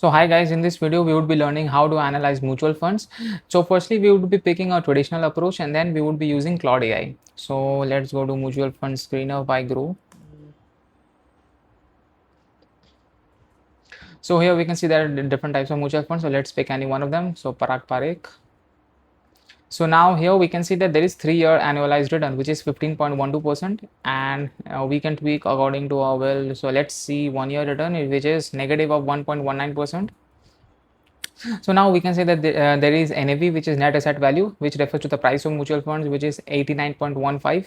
So hi guys, in this video we would be learning how to analyze mutual funds. So firstly we would be picking a traditional approach and then we would be using Claude AI. So let's go to mutual fund screener by Grow. So here we can see there are different types of mutual funds. So let's pick any one of them. So Parag Parekh. So now here we can see that there is 3-year annualized return which is 15.12% and we can tweak according to our will. So let's see 1-year return which is negative of 1.19%. So now we can say that there is NAV, which is net asset value, which refers to the price of mutual funds, which is 89.15,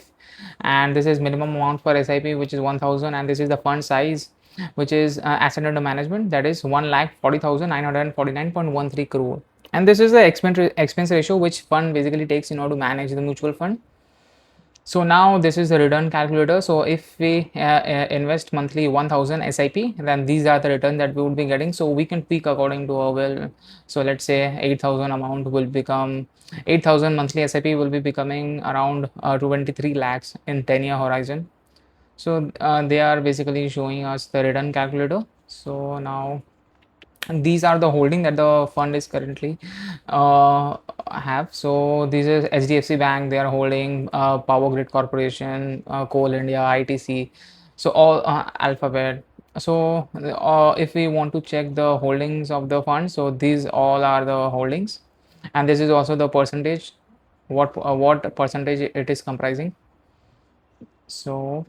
and this is minimum amount for SIP, which is 1000, and this is the fund size, which is asset under management, that is 1,40,949.13 crore. And this is the expense ratio which fund basically takes in order to manage the mutual fund. So now this is the return calculator. So if we invest monthly 1000 SIP, then these are the return that we would be getting. So we can peak according to our will. So let's say 8000 amount will become 8000 monthly SIP will be becoming around 23 lakhs in 10-year horizon. So they are basically showing us the return calculator. So now these are the holding that the fund is currently have. So this is HDFC Bank, they are holding Power Grid Corporation, Coal India, ITC, so all Alphabet. So if we want to check the holdings of the fund, so these all are the holdings, and this is also the percentage, what percentage it is comprising. So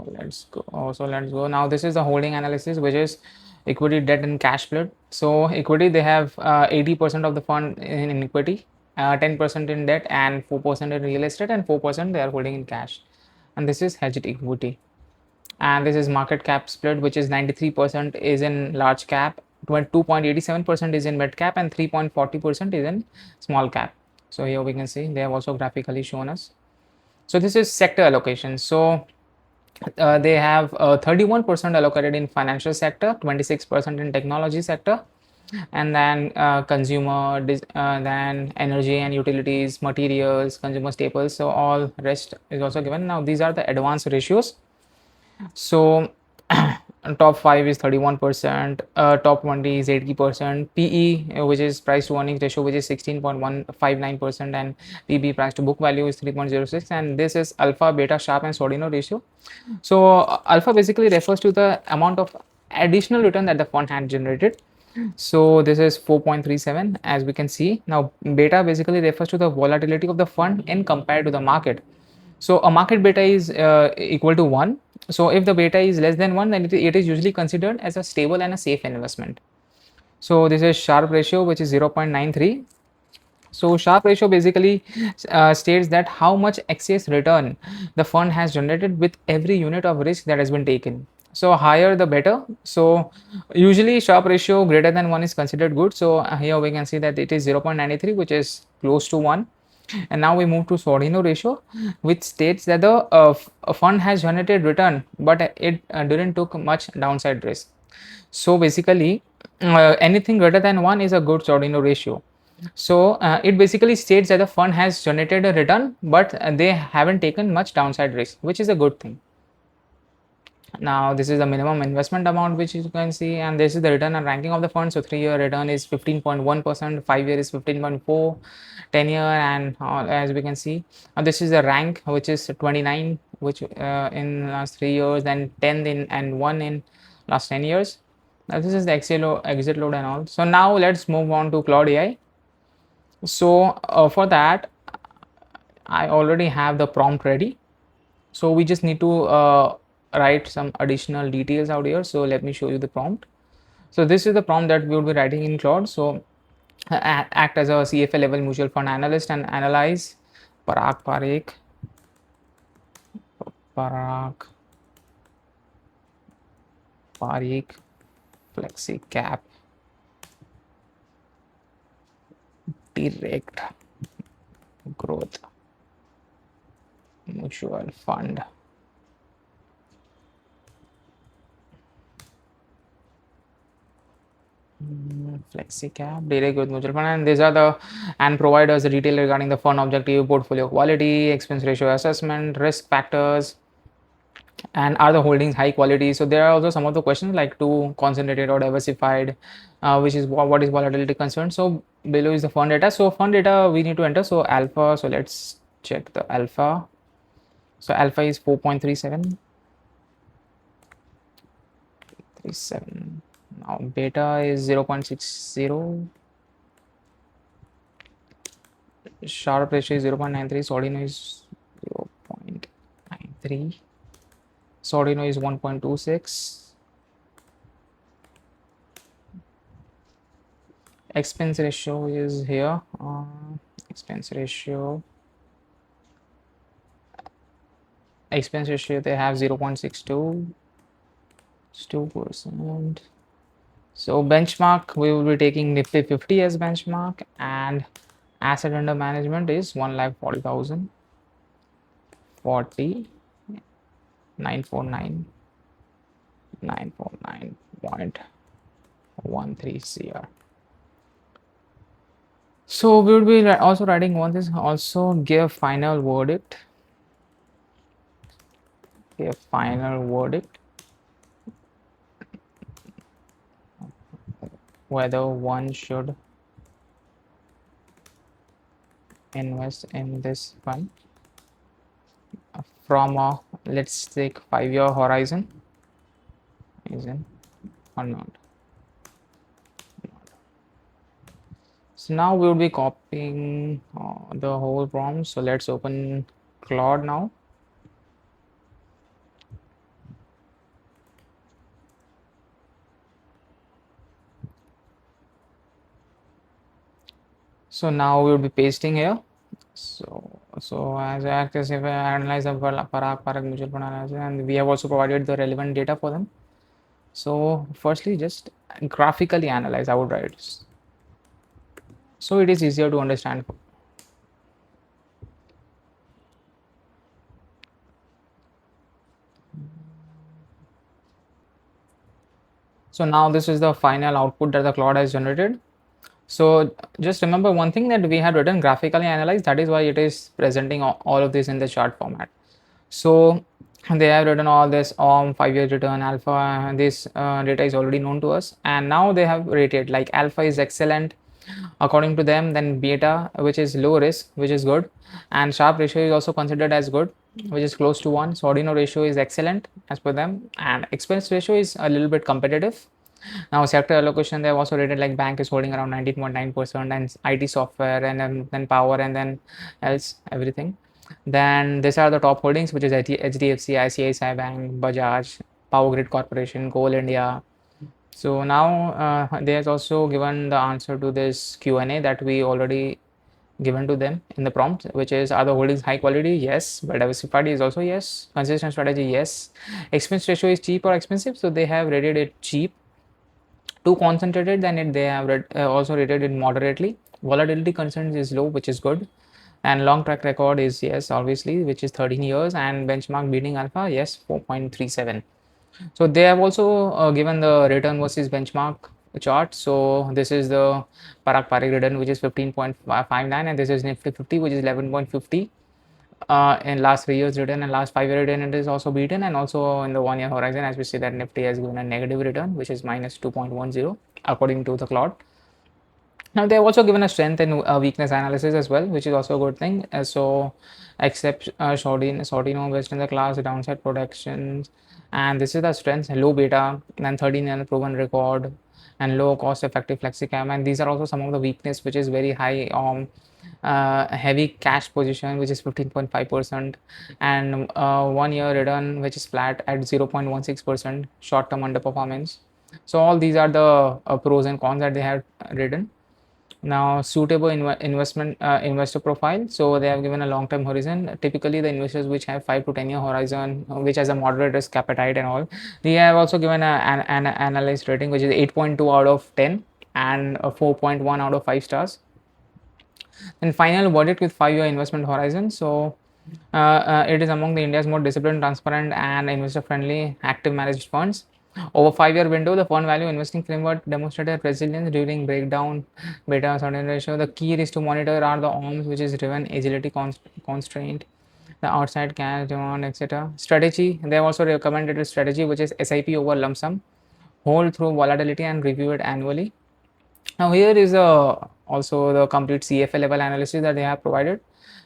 let's go now. This is the holding analysis, which is equity, debt and cash split. So equity, they have 80% of the fund in equity, 10% in debt and 4% in real estate, and 4% they are holding in cash. And this is hedged equity. And this is market cap split, which is 93% is in large cap, 2.87% is in mid cap, and 3.40% is in small cap. So here we can see they have also graphically shown us. So this is sector allocation. So they have 31% allocated in financial sector, 26% in technology sector, and then then energy and utilities, materials, consumer staples. So all rest is also given. Now these are the advanced ratios. So top 5 is 31%, top 20 is 80%, PE, which is price to earnings ratio, which is 16.159%, and PB, price to book value, is 3.06, and this is alpha, beta, Sharpe and Sortino ratio. So alpha basically refers to the amount of additional return that the fund had generated. So this is 4.37, as we can see. Now beta basically refers to the volatility of the fund in compared to the market. So a market beta is equal to 1. So if the beta is less than 1, then it is usually considered as a stable and a safe investment. So this is Sharpe ratio, which is 0.93. So Sharpe ratio basically states that how much excess return the fund has generated with every unit of risk that has been taken. So higher the better. So usually Sharpe ratio greater than 1 is considered good. So here we can see that it is 0.93, which is close to 1. And now we move to Sortino ratio, which states that the fund has generated return, but it didn't took much downside risk. So basically, anything greater than 1 is a good Sortino ratio. So it basically states that the fund has generated a return, but they haven't taken much downside risk, which is a good thing. Now this is the minimum investment amount, which you can see, and this is the return and ranking of the fund. So 3-year return is 15.1%, 5-year is 15.4, 10-year, and as we can see, this is the rank, which is 29, which in last 3 years, then 10 in and 1 in last 10 years. Now this is the exit load and all. So now let's move on to Claude AI. So for that, I already have the prompt ready. So we just need to write some additional details out here. So let me show you the prompt. So this is the prompt that we will be writing in Claude. So act as a CFA level mutual fund analyst and analyze Parag Parikh Flexi Cap Direct Growth Mutual Fund. Flexi Cap, direct growth mutual fund, and these are the and provide us the detail regarding the fund objective, portfolio quality, expense ratio assessment, risk factors, And are the holdings high quality? So there are also some of the questions like too concentrated or diversified, which is what is volatility concerned. So below is the fund data. So fund data we need to enter. So alpha. So let's check the alpha. So alpha is 4.37. 37. Now beta is 0.60. Sharpe ratio is 0.93. Sortino is 0.93. Sortino is 1.26. Expense ratio is here. Expense ratio. Expense ratio they have 0.62. It's 2%. So benchmark we will be taking Nifty 50 as benchmark, and asset under management is 1,40,000. 40 949 949.13 CR. So we will be also writing one this also give final verdict. Give final verdict whether one should invest in this fund from a, let's take 5-year horizon or not. So now we will be copying the whole prompt. So let's open Claude now. So now we will be pasting here. So as I act as if I analyze the Parak mutual fund analysis, and we have also provided the relevant data for them. So firstly, just graphically analyze, I would write. So it is easier to understand. So now this is the final output that the Claude has generated. So just remember one thing, that we had written graphically analyzed, that is why it is presenting all of this in the chart format. So they have written all this 5-year return alpha, and this data is already known to us, and now they have rated like alpha is excellent according to them, then beta, which is low risk, which is good, and Sharpe ratio is also considered as good, which is close to 1. Sortino ratio is excellent as per them, and expense ratio is a little bit competitive. Now sector allocation they have also rated like bank is holding around 19.9%, and IT software, and then power, and then else everything. Then these are the top holdings, which is HDFC, ICICI Bank, Bajaj, Power Grid Corporation, Coal India. So now they has also given the answer to this Q&A that we already given to them in the prompt, which is, are the holdings high quality? Yes. But diversified is also yes. Consistent strategy? Yes. Expense ratio is cheap or expensive? So they have rated it cheap. Too concentrated, then they have also rated it moderately. Volatility concerns is low, which is good. And long track record is yes, obviously, which is 13 years, and benchmark beating alpha, yes, 4.37. So they have also given the return versus benchmark chart. So this is the Parak return, which is 15.59, and this is Nifty 50, which is 11.50. In last 3 years return and last 5-year return, it is also beaten, and also in the 1-year horizon, as we see that Nifty has given a negative return, which is minus 2.10 according to the Claude. Now they have also given a strength and weakness analysis as well, which is also a good thing. So except Sortino best in the class, downside protections, and this is the strengths: low beta, and 13-year proven record, and low cost effective flexicam. And these are also some of the weakness, which is very high heavy cash position, which is 15.5%, and 1-year return, which is flat at 0.16%, short term underperformance. So all these are the pros and cons that they have written. Now suitable investment investor profile, so they have given a long term horizon. Typically the investors which have 5 to 10-year horizon, which has a moderate risk appetite and all, they have also given an analyst rating, which is 8.2 out of 10 and a 4.1 out of 5 stars. Then final verdict with 5-year investment horizon. So it is among the India's more disciplined, transparent, and investor-friendly active managed funds. Over 5-year window, the fund value investing framework demonstrated resilience during breakdown, beta certain ratio. The key is to monitor are the OMS, which is driven agility constraint, the outside cash demand, etc. Strategy, they have also recommended a strategy which is SIP over lump sum, hold through volatility and review it annually. Now here is also the complete CFA level analysis that they have provided,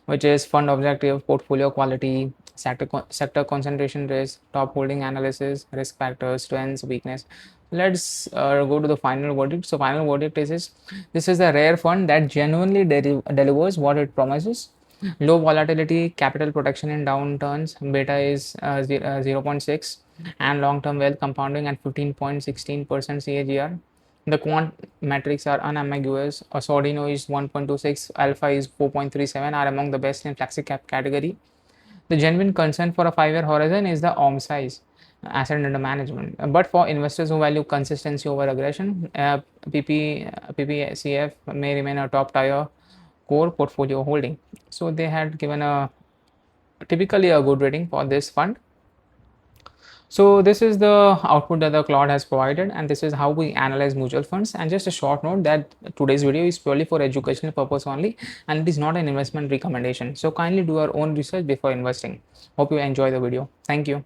which is fund objective, portfolio quality, sector concentration risk, top holding analysis, risk factors, strengths, weakness. Let's go to the final verdict. So final verdict is this is a rare fund that genuinely delivers what it promises. Low volatility, capital protection in downturns, beta is 0.6, and long-term wealth compounding at 15.16% CAGR. The quant metrics are unambiguous. A Sortino is 1.26, alpha is 4.37, are among the best in flexi cap category. The genuine concern for a 5-year horizon is the OM size, asset under management. But for investors who value consistency over aggression, PPCF may remain a top tier core portfolio holding. So they had given a typically a good rating for this fund. So this is the output that the Claude has provided, and this is how we analyze mutual funds. And just a short note that today's video is purely for educational purpose only, and it is not an investment recommendation. So kindly do your own research before investing. Hope you enjoy the video. Thank you.